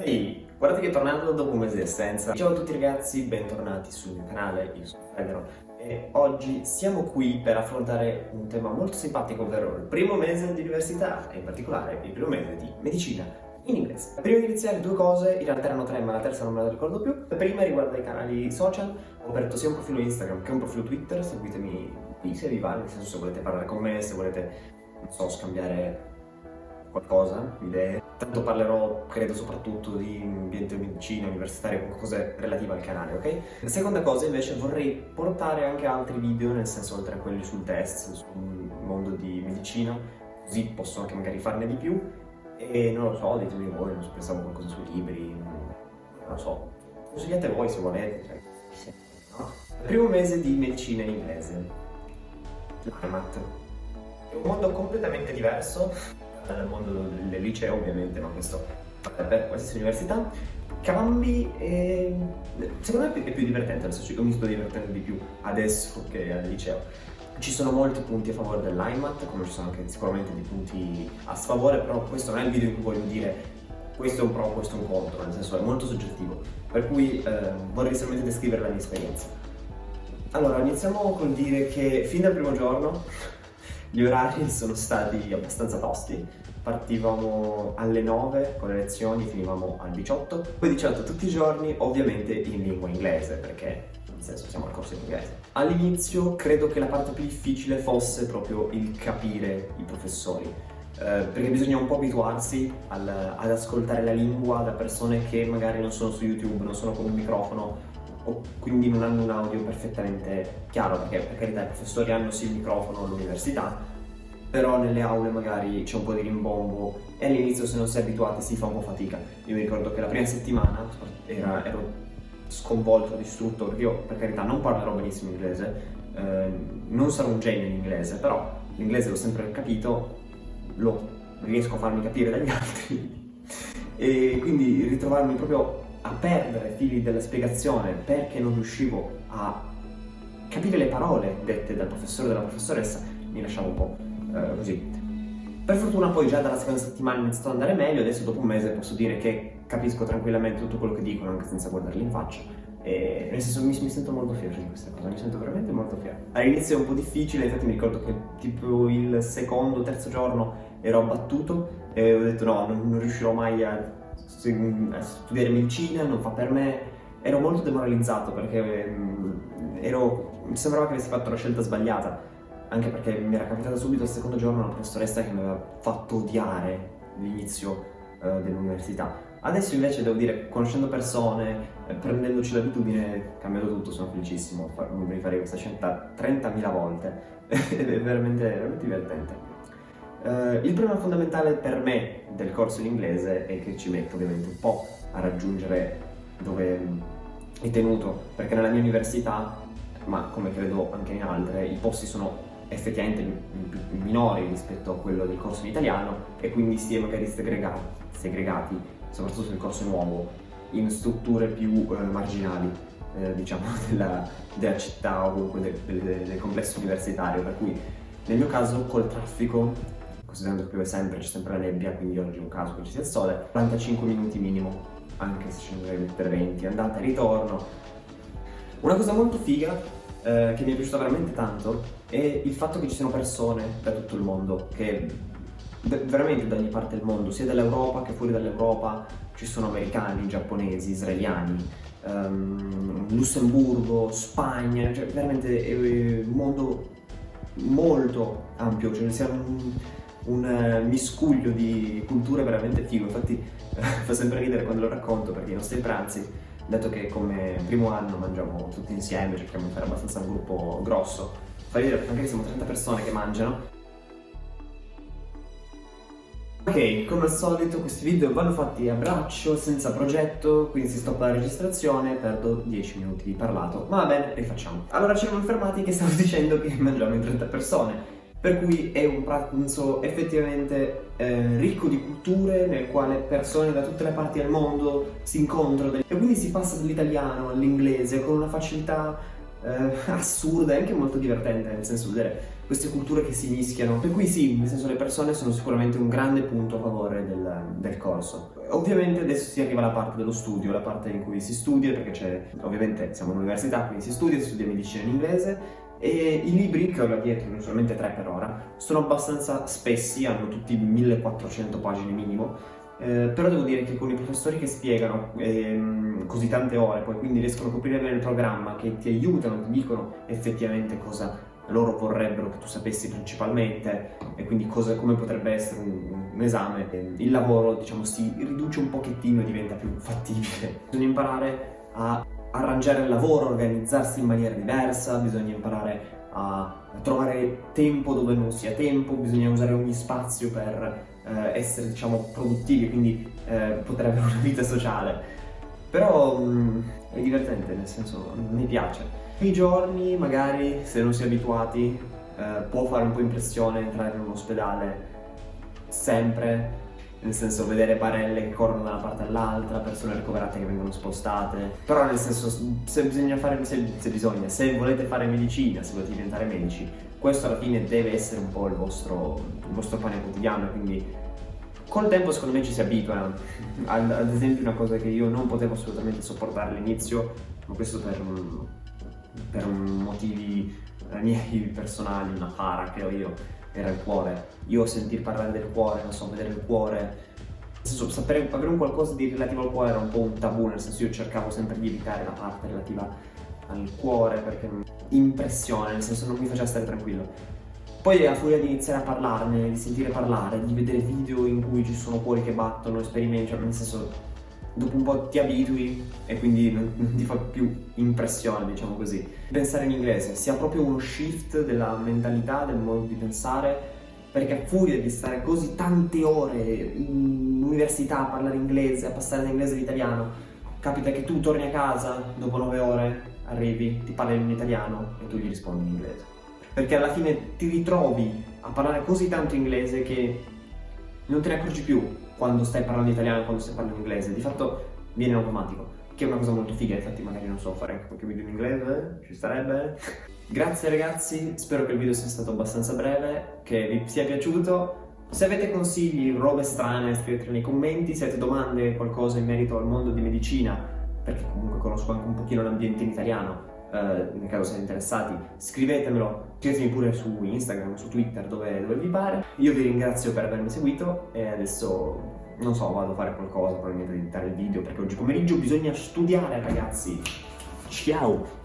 Ehi, guardate che è tornato dopo un mese di assenza. Ciao a tutti ragazzi, bentornati sul mio canale, io sono Federo e oggi siamo qui per affrontare un tema molto simpatico, ovvero il primo mese di università e in particolare il primo mese di medicina in inglese. Prima di iniziare due cose, in realtà erano tre ma la terza non me la ricordo più. La prima riguarda i canali social, ho aperto sia un profilo Instagram che un profilo Twitter, seguitemi lì se vi va, nel senso se volete parlare con me, se volete, non so, scambiare qualcosa, idee. Tanto parlerò, credo, soprattutto di ambiente medicina, universitario, cose relative al canale, ok? La seconda cosa invece vorrei portare anche altri video, nel senso oltre a quelli sul test, sul mondo di medicina, così posso anche magari farne di più. E non lo so, ditemi voi, non so, pensavo qualcosa sui libri, non lo so. Consigliate voi se volete, cioè, no? Il primo mese di medicina in inglese, l'IMAT, è un mondo completamente diverso dal mondo del liceo ovviamente, ma questo per qualsiasi università. Cambi e secondo me è più divertente, nel senso che mi sto divertendo di più adesso che al liceo. Ci sono molti punti a favore dell'IMAT, come ci sono anche sicuramente dei punti a sfavore, però questo non è il video in cui voglio dire questo è un pro, questo è un contro, nel senso è molto soggettivo, per cui vorrei solamente descrivere la mia esperienza. Allora, iniziamo col dire che fin dal primo giorno gli orari sono stati abbastanza tosti. Partivamo alle 9 con le lezioni, finivamo alle 18. Poi 18 tutti i giorni, ovviamente in lingua inglese, perché nel senso siamo al corso in inglese. All'inizio credo che la parte più difficile fosse proprio il capire i professori, perché bisogna un po' abituarsi ad ascoltare la lingua da persone che magari non sono su YouTube, non sono con un microfono, o quindi non hanno un audio perfettamente chiaro, perché per carità i professori hanno sì il microfono all'università, però nelle aule magari c'è un po' di rimbombo e all'inizio se non si è abituati si fa un po' fatica. Io mi ricordo che la prima settimana ero sconvolto, distrutto, perché io per carità non parlerò benissimo inglese, non sarò un genio in inglese, però l'inglese l'ho sempre capito, lo riesco a farmi capire dagli altri e quindi ritrovarmi proprio a perdere fili della spiegazione perché non riuscivo a capire le parole dette dal professore o dalla professoressa, mi lasciavo un po' così. Per fortuna poi già dalla seconda settimana è iniziato ad andare meglio, adesso dopo un mese posso dire che capisco tranquillamente tutto quello che dicono anche senza guardarli in faccia e nel senso mi sento molto fiero di questa cosa, mi sento veramente molto fiero. All'inizio è un po' difficile, infatti mi ricordo che tipo il secondo, terzo giorno ero abbattuto e ho detto no, non riuscirò mai a studiare medicina, non fa per me. Ero molto demoralizzato perché mi sembrava che avessi fatto la scelta sbagliata, anche perché mi era capitata subito il secondo giorno una professoressa che mi aveva fatto odiare l'inizio dell'università. Adesso invece devo dire, conoscendo persone, prendendoci l'abitudine, è cambiato tutto, sono felicissimo, mi farei questa scelta 30.000 volte, è veramente divertente. Il problema fondamentale per me del corso in inglese è che ci metto ovviamente un po' a raggiungere dove è tenuto, perché nella mia università, ma come credo anche in altre, i posti sono effettivamente minori rispetto a quello del corso in italiano e quindi si è magari segregati, soprattutto nel corso nuovo, in strutture più marginali, diciamo, della città o comunque del complesso universitario, per cui nel mio caso col traffico, considerando che piove sempre, c'è sempre la nebbia, quindi oggi è un caso che ci sia il sole, 45 minuti minimo, anche se ci dovrei mettere 20, andata e ritorno. Una cosa molto figa che mi è piaciuta veramente tanto è il fatto che ci siano persone da tutto il mondo, che veramente da ogni parte del mondo, sia dall'Europa che fuori dall'Europa, ci sono americani, giapponesi, israeliani, Lussemburgo, Spagna, cioè veramente è un mondo molto ampio, cioè sia un miscuglio di culture veramente figo. Infatti fa sempre ridere quando lo racconto, perché i nostri pranzi, dato che come primo anno mangiamo tutti insieme, cerchiamo di fare abbastanza un gruppo grosso, fa ridere perché magari siamo 30 persone che mangiano. Ok, come al solito questi video vanno fatti a braccio, senza progetto, quindi si stoppa la registrazione, perdo 10 minuti di parlato, ma va bene, rifacciamo. Allora ci siamo fermati che stavo dicendo che mangiamo in 30 persone, per cui è un pranzo effettivamente ricco di culture, nel quale persone da tutte le parti del mondo si incontrano e quindi si passa dall'italiano all'inglese con una facilità assurda e anche molto divertente, nel senso di vedere queste culture che si mischiano. Per cui sì, nel senso le persone sono sicuramente un grande punto a favore del corso. Ovviamente adesso si arriva alla parte dello studio, la parte in cui si studia, perché ovviamente siamo all'università, quindi si studia medicina in inglese. E i libri, che ho là dietro, ne ho solamente 3 per ora, sono abbastanza spessi, hanno tutti 1400 pagine minimo. Però devo dire che con i professori che spiegano così tante ore, poi quindi riescono a coprire bene il programma, che ti aiutano, ti dicono effettivamente cosa loro vorrebbero che tu sapessi principalmente, e quindi come potrebbe essere un esame, il lavoro diciamo si riduce un pochettino e diventa più fattibile. Bisogna imparare a arrangiare il lavoro, organizzarsi in maniera diversa, bisogna imparare a trovare tempo dove non sia tempo, bisogna usare ogni spazio per essere diciamo produttivi, quindi poter avere una vita sociale. Però è divertente, nel senso mi piace. I giorni magari, se non si è abituati, può fare un po' impressione entrare in un ospedale sempre, nel senso vedere barelle che corrono da una parte all'altra, persone ricoverate che vengono spostate. Però nel senso, se volete fare medicina, se volete diventare medici, questo alla fine deve essere un po' il vostro pane quotidiano, quindi col tempo secondo me ci si abitua. Ad esempio una cosa che io non potevo assolutamente sopportare all'inizio, ma questo per motivi miei personali, una para che ho io, era il cuore. Io sentir parlare del cuore, non so, vedere il cuore, nel senso sapere, avere un qualcosa di relativo al cuore era un po' un tabù, nel senso io cercavo sempre di evitare la parte relativa al cuore perché impressione, nel senso non mi faceva stare tranquillo. Poi a furia di iniziare a parlarne, di sentire parlare, di vedere video in cui ci sono cuori che battono, esperimenti, cioè nel senso dopo un po' ti abitui e quindi non ti fa più impressione, diciamo così. Pensare in inglese sia proprio uno shift della mentalità, del modo di pensare, perché a furia di stare così tante ore in università a parlare inglese, a passare dall'inglese all'italiano, capita che tu torni a casa dopo 9 ore, arrivi, ti parli in italiano e tu gli rispondi in inglese. Perché alla fine ti ritrovi a parlare così tanto inglese che non te ne accorgi più quando stai parlando italiano e quando stai parlando inglese. Di fatto viene in automatico, che è una cosa molto figa. Infatti magari non so, fare anche qualche video in inglese, ci starebbe. Grazie ragazzi, spero che il video sia stato abbastanza breve, che vi sia piaciuto. Se avete consigli, robe strane, scriveteli nei commenti. Se avete domande, qualcosa in merito al mondo di medicina, perché comunque conosco anche un pochino l'ambiente in italiano, nel caso siete interessati, scrivetemelo, scrivetemi pure su Instagram, su Twitter, dove vi pare. Io vi ringrazio per avermi seguito e adesso, non so, vado a fare qualcosa, probabilmente ad editare il video, perché oggi pomeriggio bisogna studiare ragazzi. Ciao!